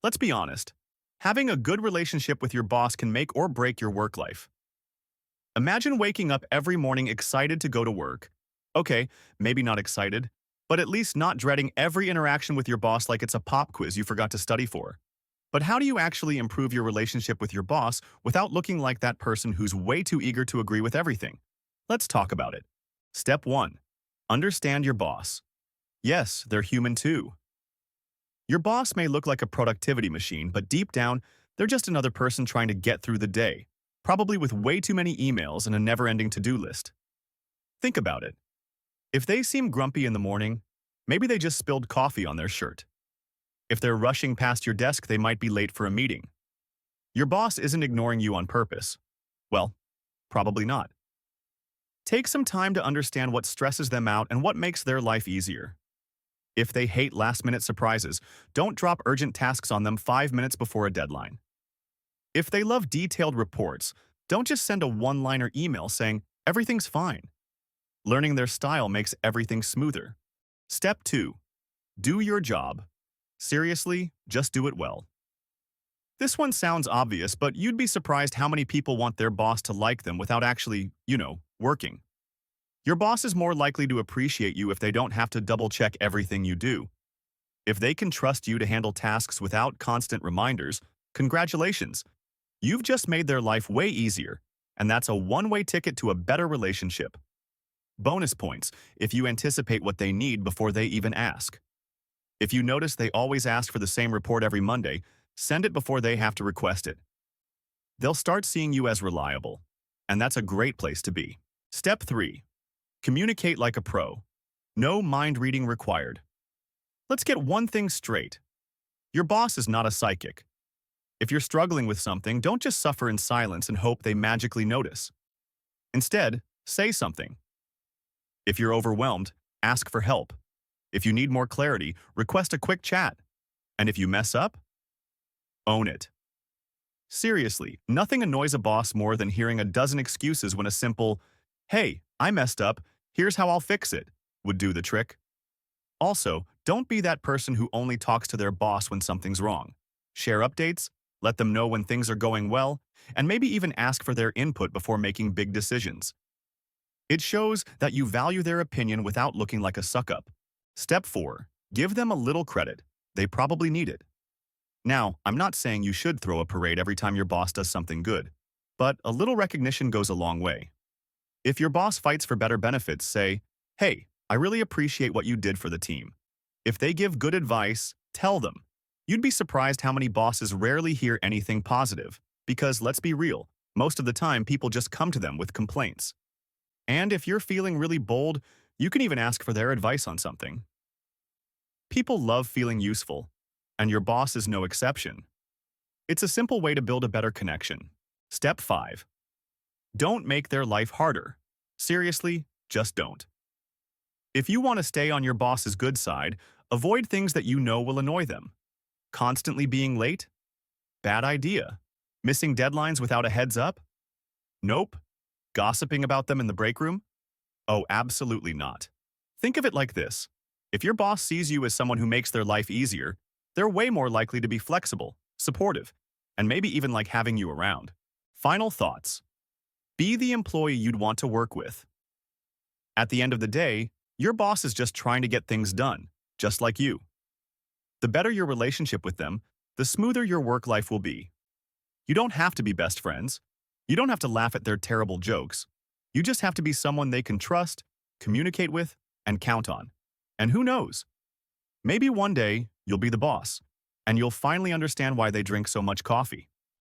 Let's be honest. Having a good relationship with your boss can make or break your work life. Imagine waking up every morning excited to go to work. Okay, maybe not excited, but at least not dreading every interaction with your boss like it's a pop quiz you forgot to study for. But how do you actually improve your relationship with your boss without looking like that person who's way too eager to agree with everything? Let's talk about it. Step 1. Understand your boss. Yes, they're human too. Your boss may look like a productivity machine, but deep down, they're just another person trying to get through the day, probably with way too many emails and a never-ending to-do list. Think about it. If they seem grumpy in the morning, maybe they just spilled coffee on their shirt. If they're rushing past your desk, they might be late for a meeting. Your boss isn't ignoring you on purpose. Well, probably not. Take some time to understand what stresses them out and what makes their life easier. If they hate last-minute surprises, don't drop urgent tasks on them 5 minutes before a deadline. If they love detailed reports, don't just send a one-liner email saying, "Everything's fine." Learning their style makes everything smoother. Step 2. Do your job. Seriously, just do it well. This one sounds obvious, but you'd be surprised how many people want their boss to like them without actually, working. Your boss is more likely to appreciate you if they don't have to double-check everything you do. If they can trust you to handle tasks without constant reminders, congratulations. You've just made their life way easier, and that's a one-way ticket to a better relationship. Bonus points if you anticipate what they need before they even ask. If you notice they always ask for the same report every Monday, send it before they have to request it. They'll start seeing you as reliable, and that's a great place to be. Step 3. Communicate like a pro. No mind reading required. Let's get one thing straight. Your boss is not a psychic. If you're struggling with something, don't just suffer in silence and hope they magically notice. Instead, say something. If you're overwhelmed, ask for help. If you need more clarity, request a quick chat. And if you mess up, own it. Seriously, nothing annoys a boss more than hearing a dozen excuses when a simple, "Hey, I messed up, here's how I'll fix it," would do the trick. Also, don't be that person who only talks to their boss when something's wrong. Share updates, let them know when things are going well, and maybe even ask for their input before making big decisions. It shows that you value their opinion without looking like a suck-up. Step 4. Give them a little credit. They probably need it. Now, I'm not saying you should throw a parade every time your boss does something good, but a little recognition goes a long way. If your boss fights for better benefits, say, "Hey, I really appreciate what you did for the team." If they give good advice, tell them. You'd be surprised how many bosses rarely hear anything positive, because let's be real, most of the time people just come to them with complaints. And if you're feeling really bold, you can even ask for their advice on something. People love feeling useful, and your boss is no exception. It's a simple way to build a better connection. Step 5. Don't make their life harder. Seriously, just don't. If you want to stay on your boss's good side, avoid things that you know will annoy them. Constantly being late? Bad idea. Missing deadlines without a heads up? Nope. Gossiping about them in the break room? Oh, absolutely not. Think of it like this. If your boss sees you as someone who makes their life easier, they're way more likely to be flexible, supportive, and maybe even like having you around. Final thoughts. Be the employee you'd want to work with. At the end of the day, your boss is just trying to get things done, just like you. The better your relationship with them, the smoother your work life will be. You don't have to be best friends. You don't have to laugh at their terrible jokes. You just have to be someone they can trust, communicate with, and count on. And who knows? Maybe one day you'll be the boss, and you'll finally understand why they drink so much coffee.